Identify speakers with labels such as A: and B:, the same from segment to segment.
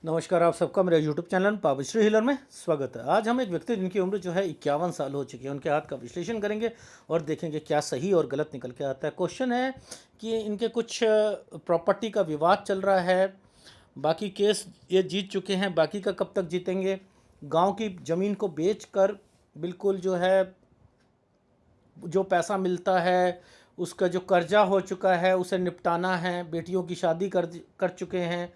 A: नमस्कार, आप सबका मेरे यूट्यूब चैनल पाविश्री हिलर में स्वागत है। आज हम एक व्यक्ति जिनकी उम्र जो है 51 साल हो चुकी है, उनके हाथ का विश्लेषण करेंगे और देखेंगे क्या सही और गलत निकल के आता है। क्वेश्चन है कि इनके कुछ प्रॉपर्टी का विवाद चल रहा है, बाकी केस ये जीत चुके हैं, बाकी का कब तक जीतेंगे। गांव की ज़मीन को बेचकर बिल्कुल जो है जो पैसा मिलता है, उसका जो कर्जा हो चुका है उसे निपटाना है, बेटियों की शादी कर चुके हैं।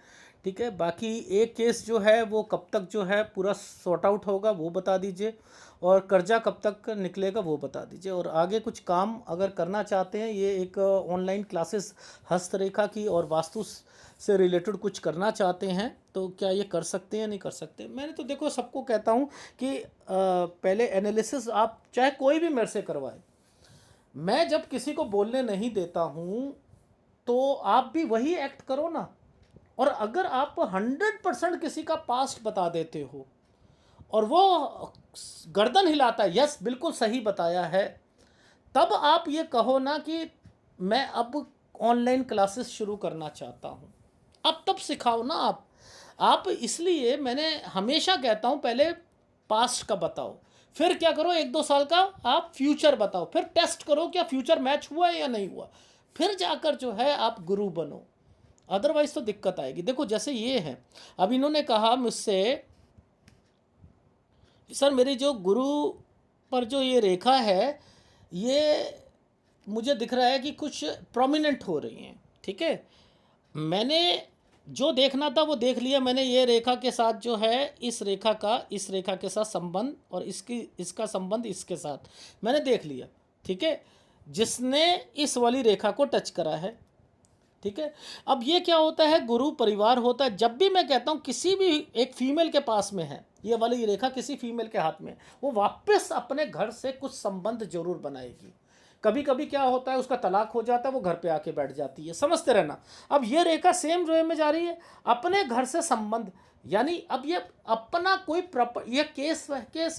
A: ठीक है, बाकी एक केस जो है वो कब तक जो है पूरा सॉर्ट आउट होगा वो बता दीजिए, और कर्जा कब तक निकलेगा वो बता दीजिए। और आगे कुछ काम अगर करना चाहते हैं, ये एक ऑनलाइन क्लासेस हस्तरेखा की और वास्तु से रिलेटेड कुछ करना चाहते हैं, तो क्या ये कर सकते हैं? नहीं कर सकते। मैंने तो देखो सबको कहता हूँ कि पहले एनालिसिस आप चाहे कोई भी मेरे से करवाए, मैं जब किसी को बोलने नहीं देता हूँ तो आप भी वही एक्ट करो ना। और अगर आप 100% किसी का पास्ट बता देते हो और वो गर्दन हिलाता है, यस बिल्कुल सही बताया है, तब आप ये कहो ना कि मैं अब ऑनलाइन क्लासेस शुरू करना चाहता हूँ। अब तब सिखाओ ना आप इसलिए मैंने हमेशा कहता हूँ पहले पास्ट का बताओ, फिर क्या करो 1-2 साल का आप फ्यूचर बताओ, फिर टेस्ट करो क्या फ्यूचर मैच हुआ है या नहीं हुआ, फिर जाकर जो है आप गुरु बनो। अदरवाइज तो दिक्कत आएगी। देखो जैसे ये है, अब इन्होंने कहा मुझसे, सर मेरी जो गुरु पर जो ये रेखा है ये मुझे दिख रहा है कि कुछ प्रोमिनेंट हो रही हैं। ठीक है, मैंने जो देखना था वो देख लिया। मैंने ये रेखा के साथ जो है इस रेखा के साथ संबंध और इसका संबंध इसके साथ मैंने देख लिया। ठीक है, जिसने इस वाली रेखा को टच करा है। ठीक है, अब ये क्या होता है, गुरु परिवार होता है। जब भी मैं कहता हूँ किसी भी एक फीमेल के पास में है ये वाली रेखा, किसी फीमेल के हाथ में, वो वापस अपने घर से कुछ संबंध जरूर बनाएगी। कभी कभी क्या होता है उसका तलाक हो जाता है, वो घर पे आके बैठ जाती है, समझते रहना। अब ये रेखा सेम वे में जा रही है, अपने घर से संबंध, यानी अब ये अपना कोई ये केस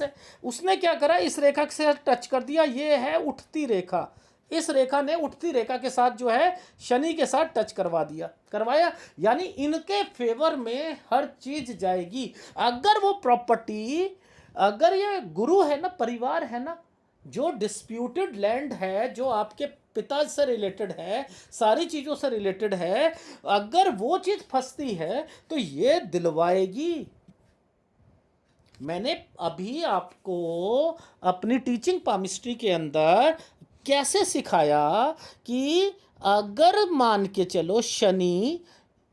A: है। उसने क्या करा, इस रेखा से टच कर दिया, ये है उठती रेखा। इस रेखा ने उठती रेखा के साथ जो है शनि के साथ टच करवाया, यानी इनके फेवर में हर चीज जाएगी। अगर वो प्रॉपर्टी, अगर ये गुरु है ना, परिवार है ना, जो डिस्प्यूटेड लैंड है, जो आपके पिता से रिलेटेड है, सारी चीजों से रिलेटेड है, अगर वो चीज फंसती है तो ये दिलवाएगी। मैंने अभी आपको अपनी टीचिंग पामिस्ट्री के अंदर कैसे सिखाया कि अगर मान के चलो शनि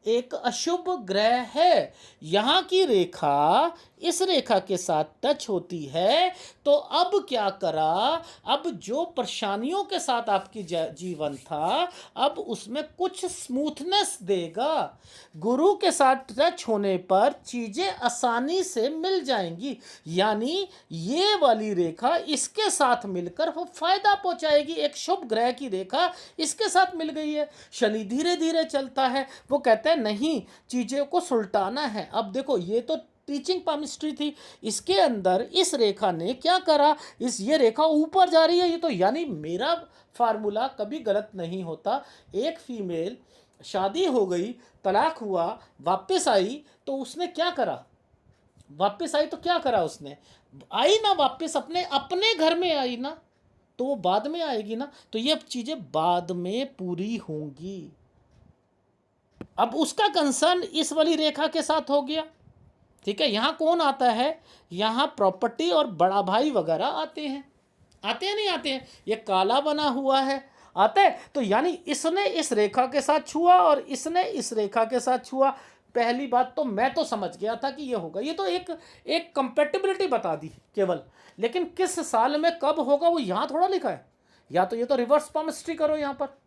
A: एक अशुभ ग्रह है, यहाँ की रेखा इस रेखा के साथ टच होती है, तो अब क्या करा, अब जो परेशानियों के साथ आपकी जीवन था, अब उसमें कुछ स्मूथनेस देगा। गुरु के साथ टच होने पर चीजें आसानी से मिल जाएंगी, यानी ये वाली रेखा इसके साथ मिलकर वो फायदा पहुंचाएगी। एक शुभ ग्रह की रेखा इसके साथ मिल गई है, शनि धीरे धीरे चलता है, वो कहता है नहीं चीजें को सुलटाना है। अब देखो ये तो टीचिंग पामिस्ट्री थी, इसके अंदर इस रेखा ने क्या करा, ये रेखा ऊपर जा रही है, ये तो यानी मेरा फार्मूला कभी गलत नहीं होता। एक फीमेल शादी हो गई, तलाक हुआ, वापस आई, तो उसने क्या करा, वापस आई तो क्या करा उसने, आई ना वापस अपने अपने घर में आई ना, तो वो बाद में आएगी ना, तो ये चीजें बाद में पूरी होंगी। अब उसका कंसर्न इस वाली रेखा के साथ हो गया। ठीक है, यहां कौन आता है, यहां प्रॉपर्टी और बड़ा भाई वगैरह आते हैं नहीं आते हैं, ये काला बना हुआ है, आता है। तो यानी इसने इस रेखा के साथ छुआ और इसने इस रेखा के साथ छुआ। पहली बात तो मैं तो समझ गया था कि ये होगा, ये तो एक कंपेटिबिलिटी बता दी केवल, लेकिन किस साल में कब होगा वो यहां थोड़ा लिखा है। या तो ये तो रिवर्स पामिस्ट्री करो, यहां पर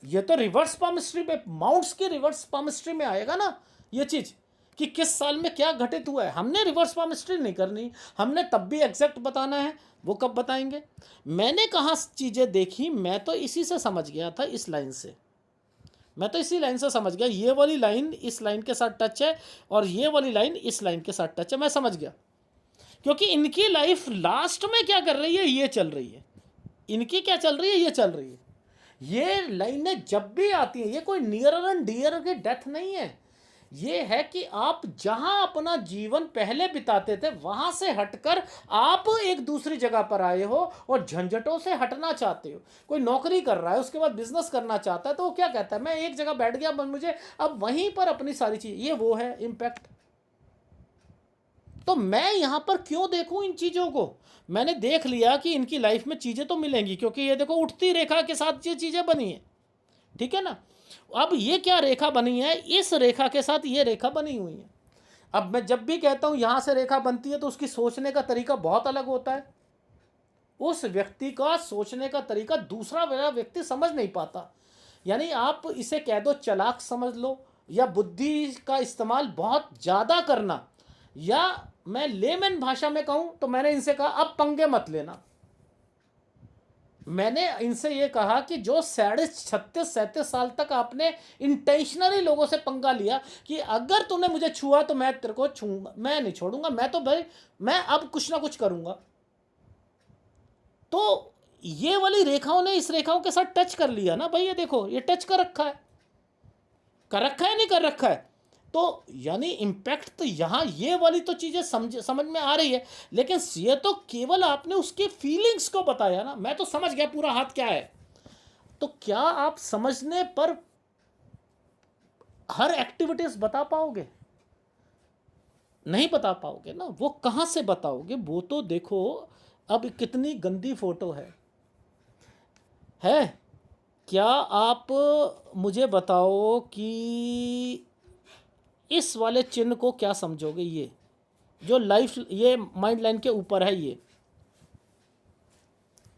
A: ये तो रिवर्स पामिस्ट्री में, माउंट्स की रिवर्स पामिस्ट्री में आएगा ना ये चीज कि किस साल में क्या घटित हुआ है। हमने रिवर्स पामिस्ट्री नहीं करनी, हमने तब भी एग्जैक्ट बताना है, वो कब बताएंगे। मैंने कहाँ चीजें देखी, मैं तो इसी से समझ गया था, इस लाइन से, मैं तो इसी लाइन से समझ गया, ये वाली लाइन इस लाइन के साथ टच है और ये वाली लाइन इस लाइन के साथ टच है, मैं समझ गया। क्योंकि इनकी लाइफ लास्ट में क्या कर रही है, ये चल रही है, इनकी क्या चल रही है, ये चल रही है। ये लाइनें जब भी आती हैं, ये कोई नियर एंड डियर की डेथ नहीं है, ये है कि आप जहां अपना जीवन पहले बिताते थे वहां से हटकर आप एक दूसरी जगह पर आए हो और झंझटों से हटना चाहते हो। कोई नौकरी कर रहा है, उसके बाद बिजनेस करना चाहता है, तो वो क्या कहता है, मैं एक जगह बैठ गया, बस मुझे अब वहीं पर अपनी सारी चीज, ये वो है इम्पैक्ट। तो मैं यहां पर क्यों देखूं इन चीजों को? मैंने देख लिया कि इनकी लाइफ में चीजें तो मिलेंगी, क्योंकि ये देखो उठती रेखा के साथ ये चीजें बनी है, ठीक है ना। अब ये क्या रेखा बनी है, इस रेखा के साथ ये रेखा बनी हुई है। अब मैं जब भी कहता हूं यहां से रेखा बनती है तो उसकी सोचने का तरीका बहुत अलग होता है। उस व्यक्ति का सोचने का तरीका दूसरा वाला व्यक्ति समझ नहीं पाता। यानी आप इसे कह दो चालाक समझ लो, या बुद्धि का इस्तेमाल बहुत ज़्यादा करना, या मैं लेमन भाषा में कहूं तो मैंने इनसे कहा अब पंगे मत लेना। मैंने इनसे ये कहा कि जो 36-37 साल तक आपने इंटेंशनली लोगों से पंगा लिया कि अगर तूने मुझे छुआ तो मैं तेरे को छूंगा, मैं नहीं छोड़ूंगा, मैं तो भाई मैं अब कुछ ना कुछ करूंगा। तो ये वाली रेखाओं ने इस रेखाओं के साथ टच कर लिया ना भाई, ये देखो ये टच कर रखा है नहीं कर रखा है। तो यानी इम्पैक्ट तो यहाँ ये वाली तो चीज़ें समझ में आ रही है, लेकिन ये तो केवल आपने उसके फीलिंग्स को बताया ना, मैं तो समझ गया पूरा हाथ क्या है। तो क्या आप समझने पर हर एक्टिविटीज बता पाओगे? नहीं बता पाओगे ना। वो कहाँ से बताओगे? वो तो देखो अब कितनी गंदी फोटो है। क्या आप मुझे बताओ कि इस वाले चिन्ह को क्या समझोगे? ये जो लाइफ, ये माइंड लाइन के ऊपर है,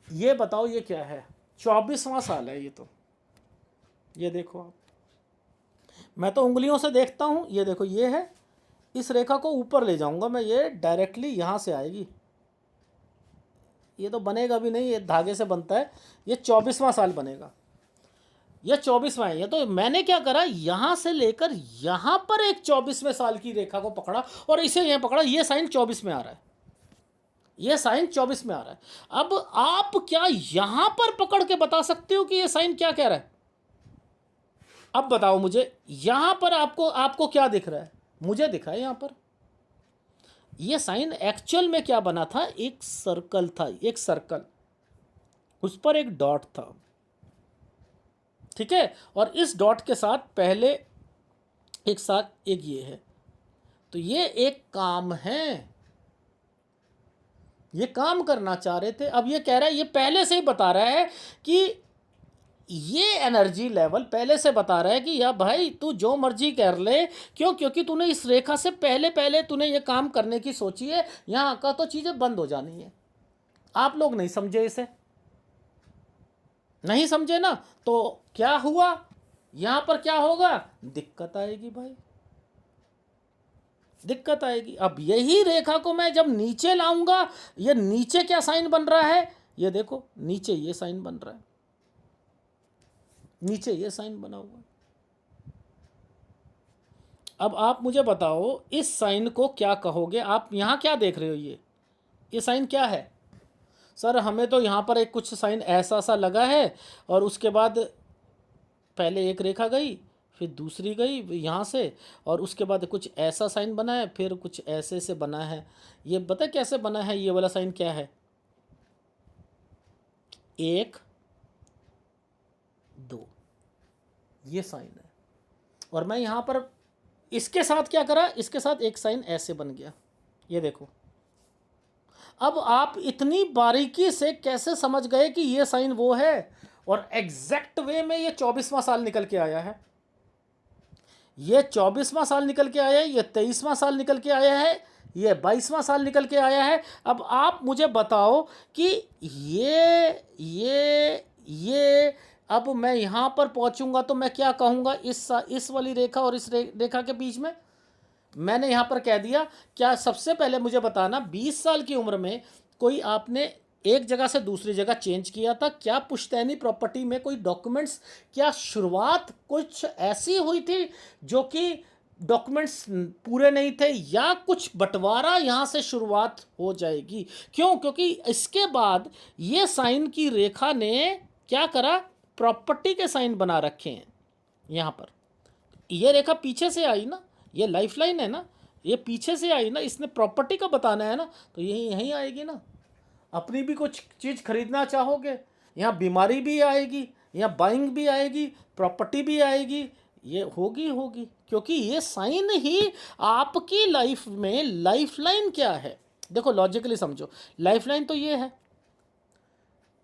A: ये बताओ ये क्या है? 24वां साल है ये तो। ये देखो आप, मैं तो उंगलियों से देखता हूँ, ये देखो ये है। इस रेखा को ऊपर ले जाऊंगा मैं, ये डायरेक्टली यहाँ से आएगी। ये तो बनेगा भी नहीं, ये धागे से बनता है। ये 24वां साल बनेगा, ये 24वां है। ये तो मैंने क्या करा, यहाँ से लेकर यहाँ पर एक 24वें साल की रेखा को पकड़ा और इसे यहाँ पकड़ा। ये साइन 24 में आ रहा है, ये साइन 24 में आ रहा है। अब आप क्या यहाँ पर पकड़ के बता सकते हो कि ये साइन क्या कह रहा है? अब बताओ मुझे, यहाँ पर आपको आपको क्या दिख रहा है? मुझे दिखा है यहाँ पर ये साइन एक्चुअल में क्या बना था, एक सर्कल था, एक सर्कल, उस पर एक डॉट था, ठीक है। और इस डॉट के साथ पहले एक साथ एक ये है, तो ये एक काम है, ये काम करना चाह रहे थे। अब ये कह रहा है, ये पहले से ही बता रहा है कि ये एनर्जी लेवल पहले से बता रहा है कि या भाई तू जो मर्जी कर ले, क्यों? क्योंकि तूने इस रेखा से पहले तूने ये काम करने की सोची है, यहाँ का तो चीज़ें बंद हो जानी है। आप लोग नहीं समझे, इसे नहीं समझे ना, तो क्या हुआ यहाँ पर? क्या होगा? दिक्कत आएगी भाई, दिक्कत आएगी। अब यही रेखा को मैं जब नीचे लाऊंगा, ये नीचे क्या साइन बन रहा है? ये देखो नीचे ये साइन बन रहा है, नीचे ये साइन बना हुआ। अब आप मुझे बताओ इस साइन को क्या कहोगे? आप यहाँ क्या देख रहे हो? ये साइन क्या है? सर हमें तो यहाँ पर एक कुछ साइन ऐसा सा लगा है, और उसके बाद पहले एक रेखा गई, फिर दूसरी गई यहाँ से, और उसके बाद कुछ ऐसा साइन बना है, फिर कुछ ऐसे से बना है। ये बता कैसे बना है? ये वाला साइन क्या है? 1 2, ये साइन है। और मैं यहाँ पर इसके साथ क्या करा, इसके साथ एक साइन ऐसे बन गया, ये देखो। अब आप इतनी बारीकी से कैसे समझ गए कि ये साइन वो है? और एग्जैक्ट वे में ये 24वां साल निकल के आया है, ये 24वां साल निकल के आया है, ये 23वां साल निकल के आया है, ये 22वां साल निकल के आया है। अब आप मुझे बताओ कि ये अब मैं यहाँ पर पहुँचूंगा तो मैं क्या कहूँगा? इस वाली रेखा और इस रेखा के बीच में मैंने यहाँ पर कह दिया। क्या सबसे पहले मुझे बताना, 20 साल की उम्र में कोई आपने एक जगह से दूसरी जगह चेंज किया था क्या? पुश्तैनी प्रॉपर्टी में कोई डॉक्यूमेंट्स, क्या शुरुआत कुछ ऐसी हुई थी जो कि डॉक्यूमेंट्स पूरे नहीं थे, या कुछ बंटवारा यहाँ से शुरुआत हो जाएगी? क्यों? क्योंकि इसके बाद ये साइन की रेखा ने क्या करा, प्रॉपर्टी के साइन बना रखे हैं यहाँ पर। ये रेखा पीछे से आई ना, ये लाइफ लाइन है ना, ये पीछे से आई ना, इसने प्रॉपर्टी का बताना है ना, तो यही यहीं आएगी ना। अपनी भी कुछ चीज़ खरीदना चाहोगे, यहाँ बीमारी भी आएगी, यहाँ बाइंग भी आएगी, प्रॉपर्टी भी आएगी, ये होगी होगी, क्योंकि ये साइन ही आपकी लाइफ में लाइफ लाइन क्या है। देखो लॉजिकली समझो, लाइफ लाइन तो ये है।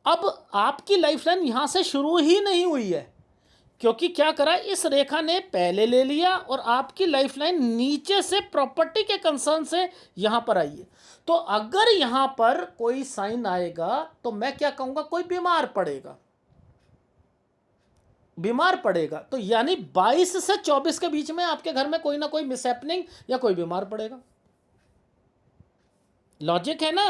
A: अब आपकी लाइफ लाइन यहाँ से शुरू ही नहीं हुई है, क्योंकि क्या करा, इस रेखा ने पहले ले लिया और आपकी लाइफ लाइन नीचे से प्रॉपर्टी के कंसर्न से यहां पर आई है। तो अगर यहां पर कोई साइन आएगा तो मैं क्या कहूंगा, कोई बीमार पड़ेगा, बीमार पड़ेगा। तो यानी 22 से 24 के बीच में आपके घर में कोई ना कोई मिसहैपनिंग या कोई बीमार पड़ेगा। लॉजिक है ना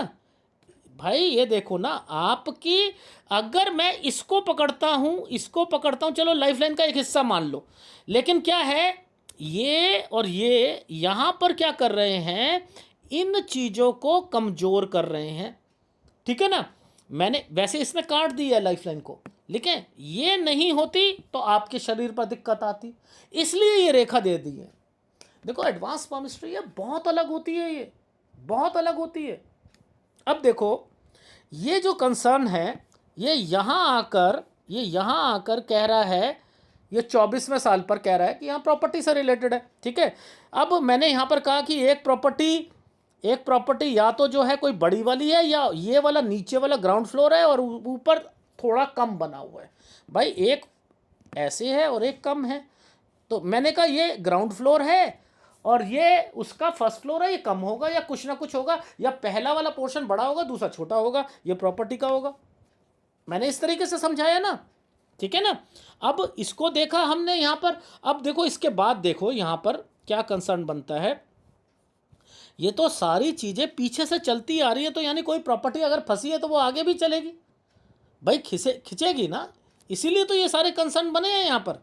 A: भाई। ये देखो ना, आपकी अगर मैं इसको पकड़ता हूं, इसको पकड़ता हूं, चलो लाइफ लाइन का एक हिस्सा मान लो, लेकिन क्या है, ये और ये यहां पर क्या कर रहे हैं, इन चीज़ों को कमज़ोर कर रहे हैं, ठीक है ना। मैंने वैसे इसमें काट दी है लाइफ लाइन को, लेकिन ये नहीं होती तो आपके शरीर पर दिक्कत आती, इसलिए ये रेखा दे दी है। देखो एडवांस पामिस्ट्री है, बहुत अलग होती है, ये बहुत अलग होती है। अब देखो, ये जो कंसर्न है, ये यहाँ आकर कह रहा है, ये 24वें साल पर कह रहा है कि यहाँ प्रॉपर्टी से रिलेटेड है, ठीक है। अब मैंने यहाँ पर कहा कि एक प्रॉपर्टी या तो जो है कोई बड़ी वाली है, या ये वाला नीचे वाला ग्राउंड फ्लोर है और ऊपर थोड़ा कम बना हुआ है। भाई एक ऐसे है और एक कम है, तो मैंने कहा ये ग्राउंड फ्लोर है और ये उसका फर्स्ट फ्लोर है, ये कम होगा या कुछ ना कुछ होगा, या पहला वाला पोर्शन बड़ा होगा दूसरा छोटा होगा, ये प्रॉपर्टी का होगा। मैंने इस तरीके से समझाया ना, ठीक है ना। अब इसको देखा हमने यहाँ पर, अब देखो इसके बाद देखो यहाँ पर क्या कंसर्न बनता है। ये तो सारी चीज़ें पीछे से चलती आ रही है, तो यानी कोई प्रॉपर्टी अगर फंसी है तो वो आगे भी चलेगी भाई, खिंचेगी ना, इसीलिए तो ये सारे कंसर्न बने हैं यहाँ पर।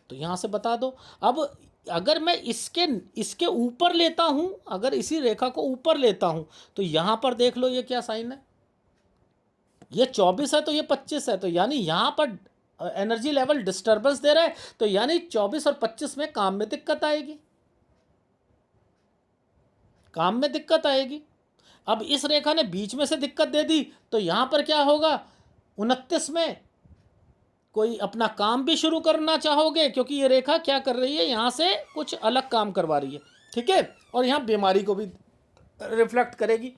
A: तो यहाँ से बता दो। अब अगर मैं इसके ऊपर लेता हूँ, अगर इसी रेखा को ऊपर लेता हूँ, तो यहाँ पर देख लो ये क्या साइन है, ये 24 है तो ये 25 है, तो यानी यहाँ पर एनर्जी लेवल डिस्टर्बेंस दे रहा है, तो यानी 24 और 25 में काम में दिक्कत आएगी, काम में दिक्कत आएगी। अब इस रेखा ने बीच में से दिक्कत दे दी, तो यहाँ पर क्या होगा, 29 में कोई अपना काम भी शुरू करना चाहोगे, क्योंकि ये रेखा क्या कर रही है, यहाँ से कुछ अलग काम करवा रही है, ठीक है, और यहाँ बीमारी को भी रिफ्लेक्ट करेगी।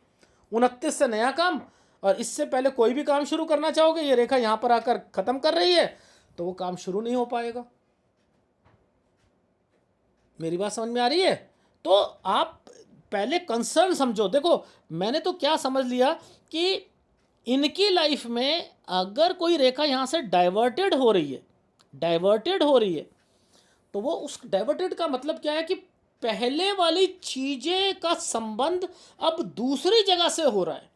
A: 29 से नया काम, और इससे पहले कोई भी काम शुरू करना चाहोगे, ये रेखा यहाँ पर आकर ख़त्म कर रही है, तो वो काम शुरू नहीं हो पाएगा। मेरी बात समझ में आ रही है। तो आप पहले कंसर्न समझो। देखो मैंने तो क्या समझ लिया कि इनकी लाइफ में अगर कोई रेखा यहाँ से डाइवर्टेड हो रही है, तो वो उस डाइवर्टेड का मतलब क्या है कि पहले वाली चीज़ें का संबंध अब दूसरी जगह से हो रहा है।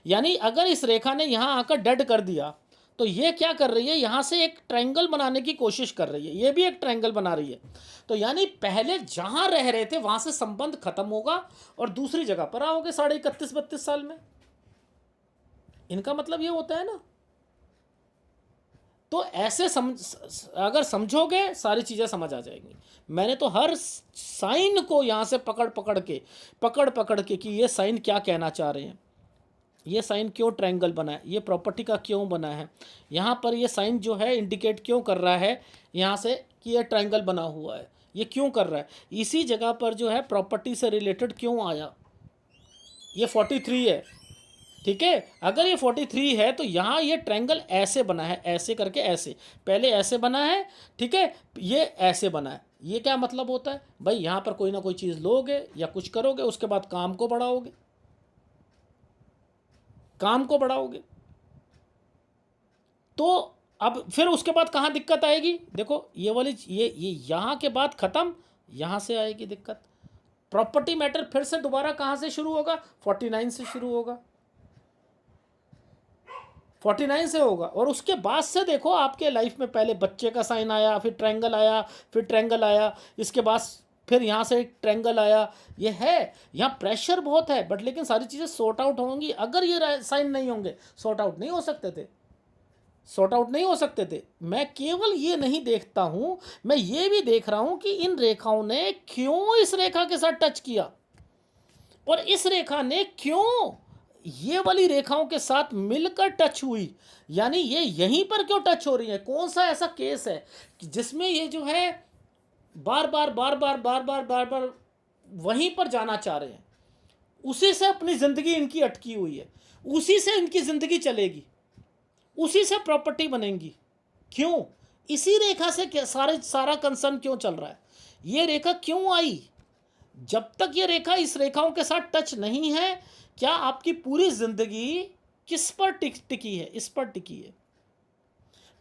A: यानी अगर इस रेखा ने यहाँ आकर डेड कर दिया, तो ये क्या कर रही है, यहाँ से एक ट्रायंगल बनाने की कोशिश कर रही है, ये भी एक ट्रायंगल बना रही है। तो यानी पहले जहाँ रह रहे थे वहाँ से संबंध खत्म होगा और दूसरी जगह पर आओगे 31-32 साल में। इनका मतलब ये होता है ना। तो ऐसे अगर समझोगे सारी चीज़ें समझ आ जाएंगी। मैंने तो हर साइन को यहाँ से पकड़ पकड़ के कि ये साइन क्या कहना चाह रहे हैं, ये साइन क्यों ट्रायंगल बना है, ये प्रॉपर्टी का क्यों बना है, यहाँ पर ये साइन जो है इंडिकेट क्यों कर रहा है यहाँ से कि ये ट्रायंगल बना हुआ है, ये क्यों कर रहा है, इसी जगह पर जो है प्रॉपर्टी से रिलेटेड क्यों आया। ये 43 है, ठीक है। अगर ये 43 है तो यहाँ ये ट्रायंगल ऐसे बना है, ऐसे करके, ऐसे पहले ऐसे बना है, ठीक है, ये ऐसे बना है। ये क्या मतलब होता है भाई, यहाँ पर कोई ना कोई चीज़ लोगे या कुछ करोगे, उसके बाद काम को बढ़ाओगे, तो अब फिर उसके बाद कहाँ दिक्कत आएगी। देखो ये वाली ये यहाँ के बाद ख़त्म, यहाँ से आएगी दिक्कत। प्रॉपर्टी मैटर फिर से दोबारा कहाँ से शुरू होगा, 49 से शुरू होगा, 49 से होगा। और उसके बाद से देखो आपके लाइफ में पहले बच्चे का साइन आया, फिर ट्रायंगल आया, फिर ट्रायंगल आया, इसके बाद फिर यहाँ से एक ट्रायंगल आया। ये है, यहाँ प्रेशर बहुत है, बट लेकिन सारी चीज़ें सॉर्ट आउट होंगी। अगर ये साइन नहीं होंगे सॉर्ट आउट नहीं हो सकते थे, सॉर्ट आउट नहीं हो सकते थे। मैं केवल ये नहीं देखता हूँ, मैं ये भी देख रहा हूँ कि इन रेखाओं ने क्यों इस रेखा के साथ टच किया, और इस रेखा ने क्यों ये वाली रेखाओं के साथ मिलकर टच हुई, यानी ये यहीं पर क्यों टच हो रही है। कौन सा ऐसा केस है कि जिसमें ये जो है बार बार बार बार बार बार बार बार वहीं पर जाना चाह रहे हैं, उसी से अपनी ज़िंदगी इनकी अटकी हुई है, उसी से इनकी ज़िंदगी चलेगी, उसी से प्रॉपर्टी बनेगी। क्यों? इसी रेखा से सारा कंसर्न क्यों चल रहा है, ये रेखा क्यों आई। जब तक ये रेखा इस रेखाओं के साथ टच नहीं है, क्या आपकी पूरी जिंदगी किस पर टिकी है? इस पर टिकी है।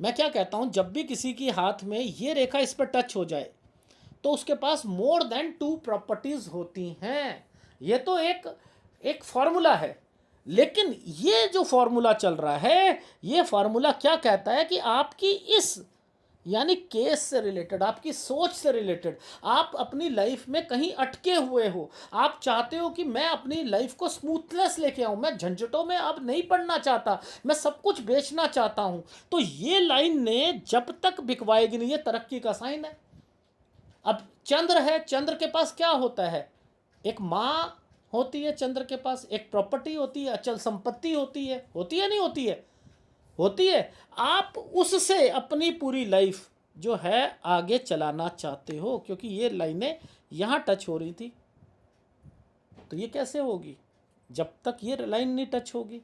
A: मैं क्या कहता हूं, जब भी किसी के हाथ में ये रेखा इस पर टच हो जाए तो उसके पास मोर देन 2 प्रॉपर्टीज होती हैं। ये तो एक फॉर्मूला है, लेकिन ये जो फॉर्मूला चल रहा है, ये फॉर्मूला क्या कहता है कि आपकी इस यानी केस से रिलेटेड, आपकी सोच से रिलेटेड, आप अपनी लाइफ में कहीं अटके हुए हो, आप चाहते हो कि मैं अपनी लाइफ को स्मूथनेस लेके आऊँ, मैं झंझटों में अब नहीं पड़ना चाहता, मैं सब कुछ बेचना चाहता हूँ, तो ये लाइन ने जब तक बिकवाएगी नहीं, ये तरक्की का साइन है। अब चंद्र है, चंद्र के पास क्या होता है? एक माँ होती है चंद्र के पास, एक प्रॉपर्टी होती है, अचल संपत्ति होती है नहीं होती है? होती है। आप उससे अपनी पूरी लाइफ जो है आगे चलाना चाहते हो, क्योंकि ये लाइनें यहाँ टच हो रही थी, तो ये कैसे होगी जब तक ये लाइन नहीं टच होगी।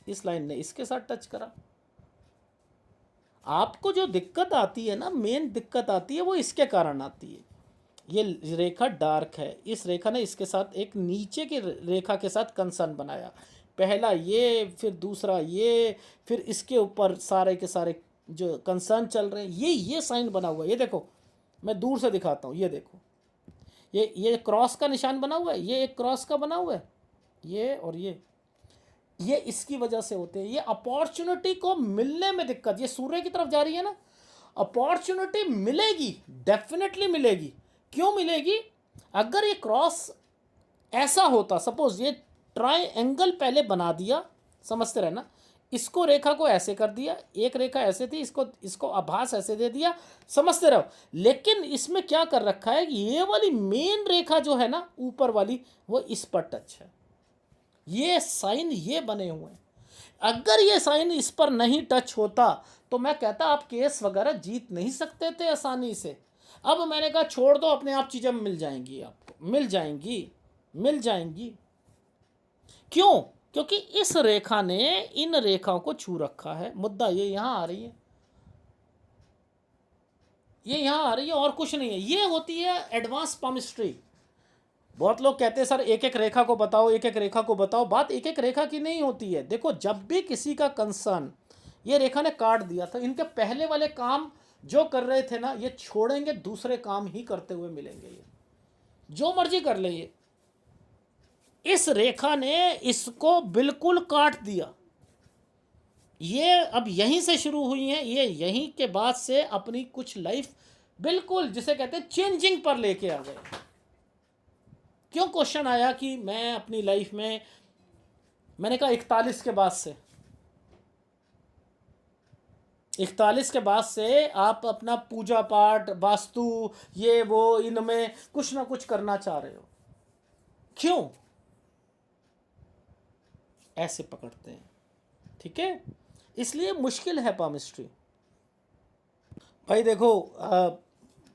A: इस लाइन ने इसके साथ टच करा। आपको जो दिक्कत आती है ना, मेन दिक्कत आती है वो इसके कारण आती है। ये रेखा डार्क है, इस रेखा ने इसके साथ एक नीचे की रेखा के साथ कंसर्न बनाया, पहला ये, फिर दूसरा ये, फिर इसके ऊपर सारे के सारे जो कंसर्न चल रहे हैं, ये साइन बना हुआ है। ये देखो, मैं दूर से दिखाता हूँ, ये देखो, ये क्रॉस का निशान बना हुआ है, ये एक क्रॉस का बना हुआ है, ये और ये इसकी वजह से होते हैं। ये अपॉर्चुनिटी को मिलने में दिक्कत, ये सूर्य की तरफ जा रही है ना, अपॉर्चुनिटी मिलेगी, डेफिनेटली मिलेगी। क्यों मिलेगी? अगर ये क्रॉस ऐसा होता, सपोज ये ट्राइंगल पहले बना दिया, समझते रहना, इसको रेखा को ऐसे कर दिया, एक रेखा ऐसे थी, इसको आभास ऐसे दे दिया, समझते रहो। लेकिन इसमें क्या कर रखा है कि ये वाली मेन रेखा जो है ना ऊपर वाली, वो इस पर टच है। ये साइन ये बने हुए हैं। अगर ये साइन इस पर नहीं टच होता तो मैं कहता आप केस वगैरह जीत नहीं सकते थे आसानी से। अब मैंने कहा छोड़ दो, अपने आप चीज़ें मिल जाएंगी, आपको मिल जाएंगी। क्यों? क्योंकि इस रेखा ने इन रेखाओं को छू रखा है। मुद्दा ये यहाँ आ रही है, ये यहाँ आ रही है, और कुछ नहीं है। ये होती है एडवांस पामिस्ट्री। बहुत लोग कहते हैं सर एक एक रेखा को बताओ, एक एक रेखा को बताओ। बात एक एक रेखा की नहीं होती है। देखो, जब भी किसी का कंसर्न ये रेखा ने काट दिया था, इनके पहले वाले काम जो कर रहे थे ना, ये छोड़ेंगे, दूसरे काम ही करते हुए मिलेंगे। ये जो मर्जी कर ले, ये इस रेखा ने इसको बिल्कुल काट दिया। ये अब यहीं से शुरू हुई हैं, ये यहीं के बाद से अपनी कुछ लाइफ बिल्कुल जिसे कहते हैं चेंजिंग पर लेके आ गए। क्यों क्वेश्चन आया कि मैं अपनी लाइफ में, मैंने कहा 41 के बाद से, 41 के बाद से आप अपना पूजा पाठ, वास्तु, ये वो, इनमें कुछ ना कुछ करना चाह रहे हो। क्यों? ऐसे पकड़ते हैं, ठीक है। इसलिए मुश्किल है पामिस्ट्री। भाई देखो,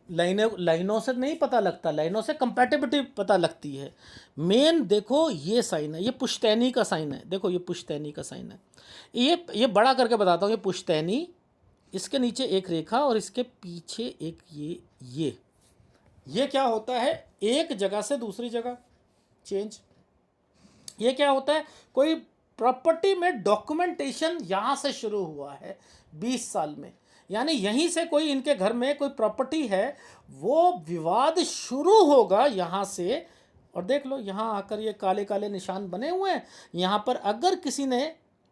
A: लाइनों से नहीं पता लगता, लाइनों से कंपैटिबिलिटी पता लगती है। मेन देखो, ये साइन है, ये पुश्तैनी का साइन है। देखो, ये पुश्तैनी का साइन है। ये बड़ा करके बताता हूँ। ये पुश्तैनी, इसके नीचे एक रेखा और इसके पीछे एक ये क्या होता है? एक जगह से दूसरी जगह चेंज। ये क्या होता है? कोई प्रॉपर्टी में डॉक्यूमेंटेशन यहाँ से शुरू हुआ है 20 साल में, यानी यहीं से कोई इनके घर में कोई प्रॉपर्टी है, वो विवाद शुरू होगा यहाँ से। और देख लो, यहाँ आकर ये काले काले निशान बने हुए हैं। यहाँ पर अगर किसी ने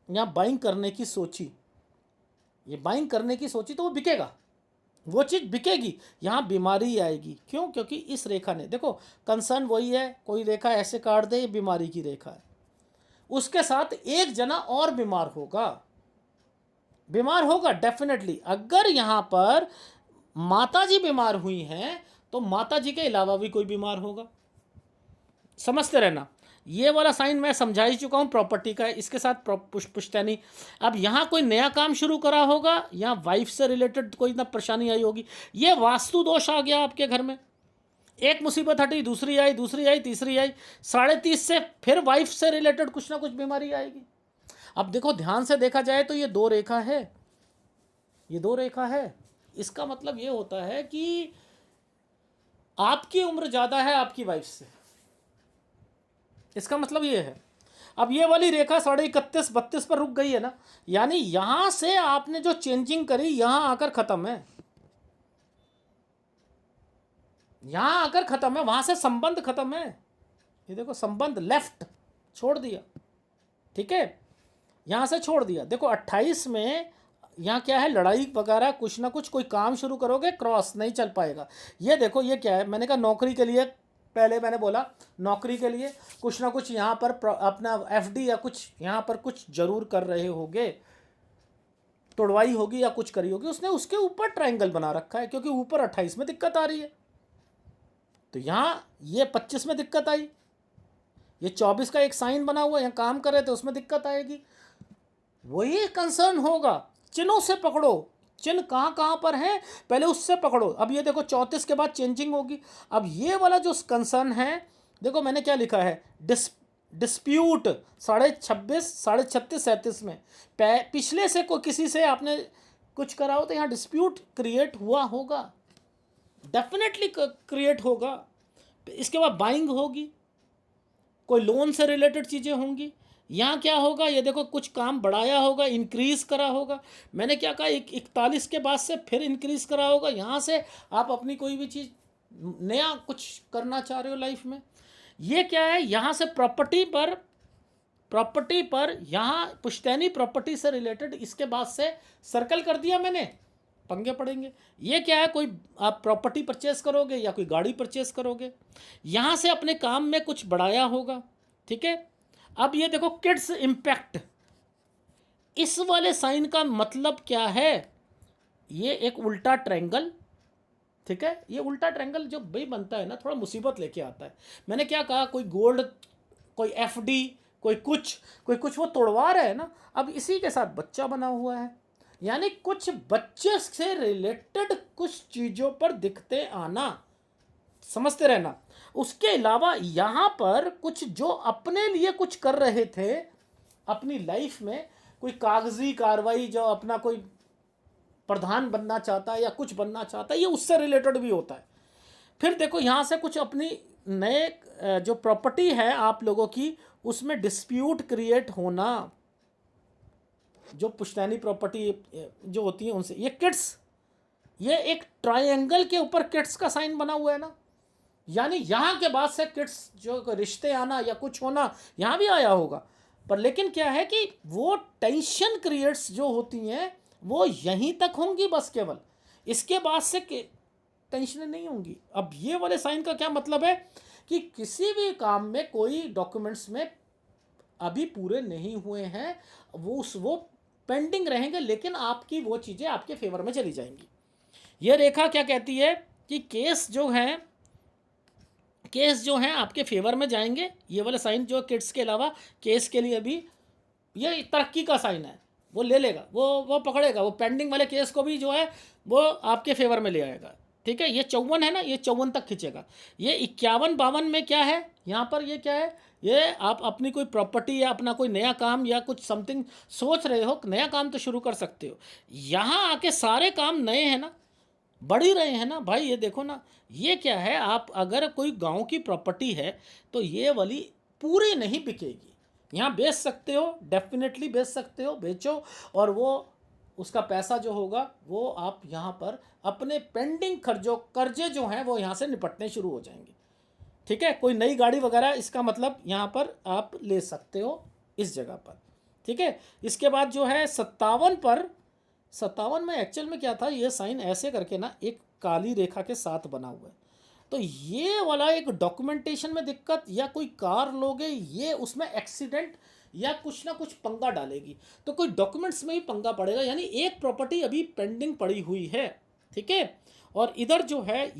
A: यहाँ बाइंग करने की सोची, ये बाइंग करने की सोची, तो वो बिकेगा, वो चीज़ बिकेगी। यहाँ बीमारी आएगी। क्यों? क्योंकि इस रेखा ने, देखो कंसर्न वही है, कोई रेखा ऐसे काट दे, ये बीमारी की रेखा है, उसके साथ एक जना और बीमार होगा। बीमार होगा डेफिनेटली। अगर यहाँ पर माता जी बीमार हुई हैं तो माता जी के अलावा भी कोई बीमार होगा। समझते रहना, ये वाला साइन मैं समझा ही चुका हूँ प्रॉपर्टी का, इसके साथ पुश्तैनी। अब यहाँ कोई नया काम शुरू करा होगा, यहाँ वाइफ से रिलेटेड कोई ना परेशानी आई होगी, ये वास्तु दोष आ गया आपके घर में। एक मुसीबत हटी, दूसरी आई, दूसरी आई, तीसरी आई, 30.5 से फिर वाइफ से रिलेटेड कुछ ना कुछ बीमारी आएगी। अब देखो ध्यान से देखा जाए तो ये 2 रेखा है, ये 2 रेखा है। इसका मतलब ये होता है कि आपकी उम्र ज़्यादा है आपकी वाइफ से, इसका मतलब ये है। अब ये वाली रेखा 31.5-32 पर रुक गई है ना, यानी यहां से आपने जो चेंजिंग करी यहां आकर खत्म है, यहां आकर खत्म है, वहां से संबंध खत्म है। ये देखो संबंध लेफ्ट छोड़ दिया, ठीक है, यहां से छोड़ दिया। देखो 28 में यहाँ क्या है, लड़ाई वगैरह कुछ ना कुछ, कोई काम शुरू करोगे क्रॉस नहीं चल पाएगा। ये देखो ये क्या है, मैंने कहा नौकरी के लिए, पहले मैंने बोला नौकरी के लिए कुछ ना कुछ यहाँ पर अपना एफडी या कुछ यहाँ पर कुछ जरूर कर रहे होगे, तोड़वाई होगी या कुछ करी होगी उसने, उसके ऊपर ट्रायंगल बना रखा है क्योंकि ऊपर 28 में दिक्कत आ रही है। तो यहाँ ये 25 में दिक्कत आई, ये 24 का एक साइन बना हुआ यहाँ काम कर रहे थे उसमें दिक्कत आएगी। वही कंसर्न होगा, चिन्हों से पकड़ो, चिन्ह कहाँ कहाँ पर हैं पहले उससे पकड़ो। अब ये देखो 34 के बाद चेंजिंग होगी। अब ये वाला जो कंसर्न है, देखो मैंने क्या लिखा है, डिस्प्यूट 26.5, 36, 37 में पिछले से कोई किसी से आपने कुछ करा हो तो यहाँ डिस्प्यूट क्रिएट हुआ होगा, डेफिनेटली क्रिएट होगा। इसके बाद बाइंग होगी, कोई लोन से रिलेटेड चीज़ें होंगी। यहाँ क्या होगा, ये देखो कुछ काम बढ़ाया होगा, इंक्रीज़ करा होगा। मैंने क्या कहा, 41 के बाद से फिर इंक्रीज़ करा होगा। यहाँ से आप अपनी कोई भी चीज़ नया कुछ करना चाह रहे हो लाइफ में। ये क्या है, यहाँ से प्रॉपर्टी पर यहाँ पुश्तैनी प्रॉपर्टी से रिलेटेड, इसके बाद से सर्कल कर दिया मैंने, पंगे पड़ेंगे। ये क्या है, कोई आप प्रॉपर्टी परचेस करोगे या कोई गाड़ी परचेस करोगे, यहाँ से अपने काम में कुछ बढ़ाया होगा, ठीक है। अब ये देखो किड्स इम्पैक्ट, इस वाले साइन का मतलब क्या है, ये एक उल्टा ट्रायंगल, ठीक है। ये उल्टा ट्रायंगल जो भाई बनता है ना, थोड़ा मुसीबत लेके आता है। मैंने क्या कहा, कोई गोल्ड, कोई एफडी, कोई कुछ वो तोड़वा रहा है ना। अब इसी के साथ बच्चा बना हुआ है, यानी कुछ बच्चे से रिलेटेड कुछ चीज़ों पर दिखते आना, समझते रहना। उसके अलावा यहाँ पर कुछ जो अपने लिए कुछ कर रहे थे अपनी लाइफ में, कोई कागजी कार्रवाई, जो अपना कोई प्रधान बनना चाहता है या कुछ बनना चाहता है, ये उससे रिलेटेड भी होता है। फिर देखो यहाँ से कुछ अपनी नए जो प्रॉपर्टी है आप लोगों की, उसमें डिस्प्यूट क्रिएट होना, जो पुश्तैनी प्रॉपर्टी जो होती है उनसे। ये किड्स, ये एक ट्रायंगल के ऊपर किड्स का साइन बना हुआ है ना, यानी यहाँ के बाद से किड्स जो रिश्ते आना या कुछ होना यहाँ भी आया होगा। पर लेकिन क्या है कि वो टेंशन क्रिएट्स जो होती हैं वो यहीं तक होंगी बस, केवल इसके बाद से टेंशन नहीं होंगी। अब ये वाले साइन का क्या मतलब है कि किसी भी काम में कोई डॉक्यूमेंट्स में अभी पूरे नहीं हुए हैं, वो पेंडिंग रहेंगे, लेकिन आपकी वो चीज़ें आपके फेवर में चली जाएंगी। ये रेखा क्या कहती है कि केस जो हैं आपके फेवर में जाएंगे। ये वाला साइन जो किड्स के अलावा केस के लिए भी ये तरक्की का साइन है, वो ले लेगा, वो पकड़ेगा, वो पेंडिंग वाले केस को भी जो है वो आपके फेवर में ले आएगा, ठीक है। ये 54 है ना, ये 54 तक खींचेगा। ये 51-52 में क्या है, यहाँ पर ये क्या है, ये आप अपनी कोई प्रॉपर्टी या अपना कोई नया काम या कुछ समथिंग सोच रहे हो, नया काम तो शुरू कर सकते हो। यहाँ आके सारे काम नए हैं ना, बढ़ ही रहे हैं ना भाई। ये देखो ना, ये क्या है, आप अगर कोई गांव की प्रॉपर्टी है तो ये वाली पूरी नहीं बिकेगी, यहाँ बेच सकते हो, डेफिनेटली बेच सकते हो, बेचो, और वो उसका पैसा जो होगा वो आप यहाँ पर अपने पेंडिंग कर्जे जो हैं वो यहाँ से निपटने शुरू हो जाएंगे, ठीक है। कोई नई गाड़ी वगैरह, इसका मतलब यहाँ पर आप ले सकते हो इस जगह पर, ठीक है। इसके बाद जो है 57 में एक्चुअल में क्या था, ये साइन ऐसे करके ना एक काली रेखा के साथ बना हुआ है। तो ये वाला एक डॉक्यूमेंटेशन में दिक्कत, या कोई कार लोगे, ये उसमें एक्सीडेंट या कुछ ना कुछ पंगा डालेगी, तो कोई डॉक्यूमेंट्स में भी पंगा पड़ेगा, यानी एक प्रॉपर्टी अभी पेंडिंग पड़ी हुई है। ठीक है, और इधर जो है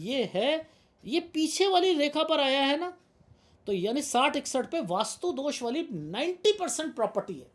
A: ये पीछे वाली रेखा पर आया है ना, तो यानी 60-61 पे वास्तु दोष वाली 90% प्रॉपर्टी है।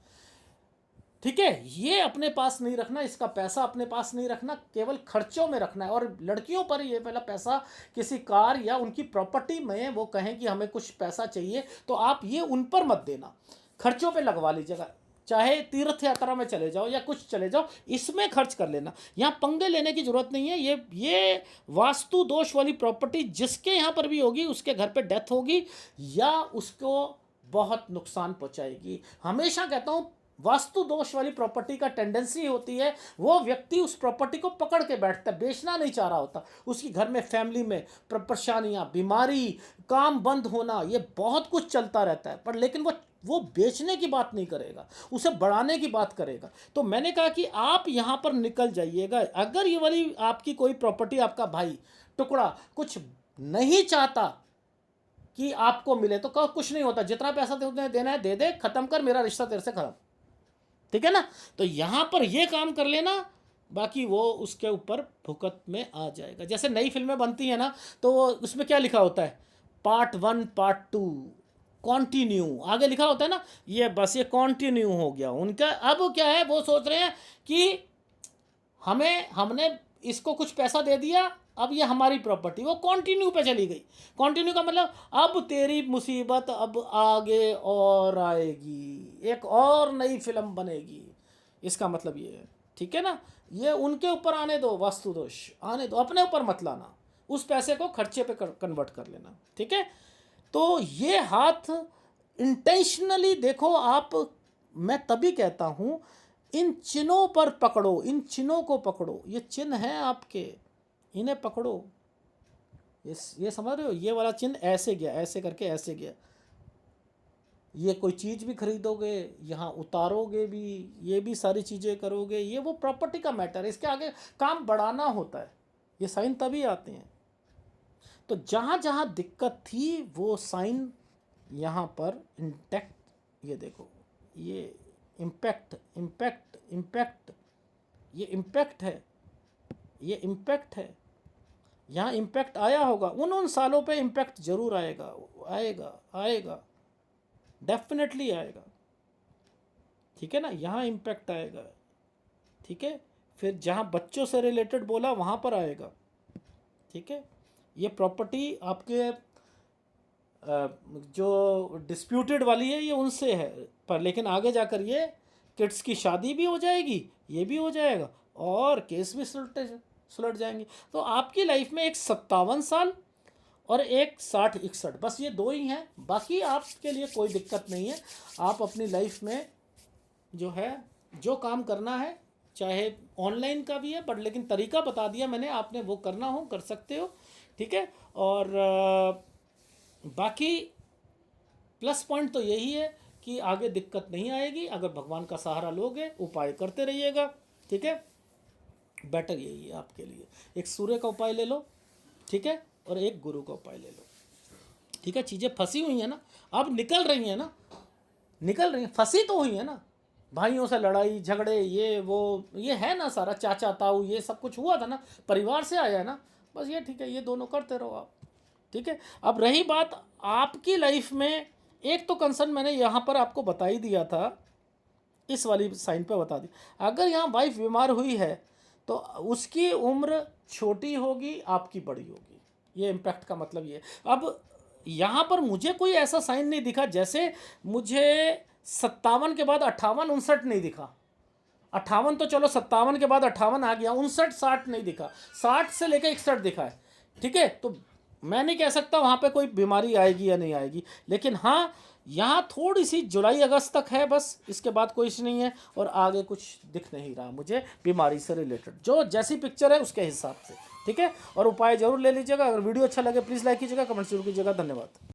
A: ठीक है, ये अपने पास नहीं रखना, इसका पैसा अपने पास नहीं रखना, केवल खर्चों में रखना है। और लड़कियों पर ये पहला पैसा किसी कार या उनकी प्रॉपर्टी में वो कहें कि हमें कुछ पैसा चाहिए, तो आप ये उन पर मत देना, खर्चों पे लगवा लीजिएगा। चाहे तीर्थ यात्रा में चले जाओ या कुछ चले जाओ, इसमें खर्च कर लेना, यहाँ पंगे लेने की जरूरत नहीं है। ये वास्तु दोष वाली प्रॉपर्टी जिसके यहाँ पर भी होगी, उसके घर पे डेथ होगी या उसको बहुत नुकसान पहुँचाएगी। हमेशा कहता हूँ, वास्तु दोष वाली प्रॉपर्टी का टेंडेंसी होती है, वो व्यक्ति उस प्रॉपर्टी को पकड़ के बैठता है, बेचना नहीं चाह रहा होता। उसकी घर में, फैमिली में परेशानियाँ, बीमारी, काम बंद होना, ये बहुत कुछ चलता रहता है, पर लेकिन वो बेचने की बात नहीं करेगा, उसे बढ़ाने की बात करेगा। तो मैंने कहा कि आप यहाँ पर निकल जाइएगा। अगर ये वाली आपकी कोई प्रॉपर्टी, आपका भाई टुकड़ा कुछ नहीं चाहता कि आपको मिले, तो कहो कुछ नहीं होता, जितना पैसा देना है दे दे, खत्म कर, मेरा रिश्ता तेरे से खत्म। ठीक है ना, तो यहाँ पर ये काम कर लेना, बाकी वो उसके ऊपर भुगत में आ जाएगा। जैसे नई फिल्में बनती हैं ना, तो उसमें क्या लिखा होता है, पार्ट 1 पार्ट 2 कॉन्टिन्यू आगे लिखा होता है ना, ये बस ये कॉन्टिन्यू हो गया उनका। अब क्या है, वो सोच रहे हैं कि हमने इसको कुछ पैसा दे दिया, अब ये हमारी प्रॉपर्टी, वो कॉन्टिन्यू पे चली गई। कॉन्टिन्यू का मतलब अब तेरी मुसीबत अब आगे और आएगी, एक और नई फिल्म बनेगी, इसका मतलब ये है। ठीक है ना, ये उनके ऊपर आने दो, वास्तु दोष आने दो, अपने ऊपर मत लाना, उस पैसे को खर्चे पे कन्वर्ट कर लेना। ठीक है, तो ये हाथ इंटेंशनली देखो आप, मैं तभी कहता हूँ इन चिन्हों पर पकड़ो, इन चिन्हों को पकड़ो, ये चिन्ह हैं आपके, इन्हें पकड़ो। ये समझ रहे हो, ये वाला चिन्ह ऐसे गया, ऐसे करके ऐसे गया। ये कोई चीज़ भी खरीदोगे, यहाँ उतारोगे भी, ये भी सारी चीज़ें करोगे, ये वो प्रॉपर्टी का मैटर है, इसके आगे काम बढ़ाना होता है, ये साइन तभी आते हैं। तो जहाँ जहाँ दिक्कत थी वो साइन यहाँ पर इंटैक्ट, ये देखो, ये इम्पैक्ट इम्पैक्ट इम्पैक्ट, ये इम्पैक्ट है, ये इम्पैक्ट है, यहाँ इम्पैक्ट आया होगा, उन सालों पे इम्पैक्ट जरूर आएगा, आएगा आएगा, डेफिनेटली आएगा। ठीक है ना, यहाँ इम्पैक्ट आएगा। ठीक है, फिर जहाँ बच्चों से रिलेटेड बोला वहाँ पर आएगा। ठीक है, ये प्रॉपर्टी आपके जो डिस्प्यूटेड वाली है ये उनसे है, पर लेकिन आगे जाकर ये किड्स की शादी भी हो जाएगी, ये भी हो जाएगा, और केस भी सुलट जाएंगे। तो आपकी लाइफ में एक 57 साल और एक 60-61, बस ये दो ही हैं, बाकी आपके लिए कोई दिक्कत नहीं है। आप अपनी लाइफ में जो है, जो काम करना है, चाहे ऑनलाइन का भी है, बट लेकिन तरीका बता दिया मैंने, आपने वो करना हो कर सकते हो। ठीक है, और बाकी प्लस पॉइंट तो यही है कि आगे दिक्कत नहीं आएगी अगर भगवान का सहारा लोगे, उपाय करते रहिएगा। ठीक है, बेटर यही है आपके लिए, एक सूर्य का उपाय ले लो, ठीक है, और एक गुरु का उपाय ले लो। ठीक है, चीज़ें फंसी हुई हैं ना, अब निकल रही हैं ना, निकल रही हैं, फंसी तो हुई है ना, भाइयों से लड़ाई झगड़े, ये वो ये है ना सारा, चाचा ताऊ, ये सब कुछ हुआ था ना, परिवार से आया है ना, बस ये ठीक है, ये दोनों करते रहो आप। ठीक है, अब रही बात आपकी लाइफ में, एक तो कंसर्न मैंने यहाँ पर आपको बता ही दिया था, इस वाली साइन पे बता दी, अगर यहाँ वाइफ बीमार हुई है तो उसकी उम्र छोटी होगी, आपकी बड़ी होगी, ये इम्पैक्ट का मतलब ये। अब यहाँ पर मुझे कोई ऐसा साइन नहीं दिखा, जैसे मुझे 57 के बाद 58 59 नहीं दिखा, 58 तो चलो 57 के बाद 58 आ गया, 59 60 नहीं दिखा, 60 से लेकर 61 दिखा है। ठीक है, तो मैं नहीं कह सकता वहाँ पे कोई बीमारी आएगी या नहीं आएगी, लेकिन हाँ यहाँ थोड़ी सी जुलाई अगस्त तक है बस, इसके बाद कोई इश्यू नहीं है, और आगे कुछ दिख नहीं रहा मुझे बीमारी से रिलेटेड, जो जैसी पिक्चर है उसके हिसाब से। ठीक है, और उपाय जरूर ले लीजिएगा। अगर वीडियो अच्छा लगे प्लीज़ लाइक कीजिएगा, कमेंट जरूर कीजिएगा। धन्यवाद।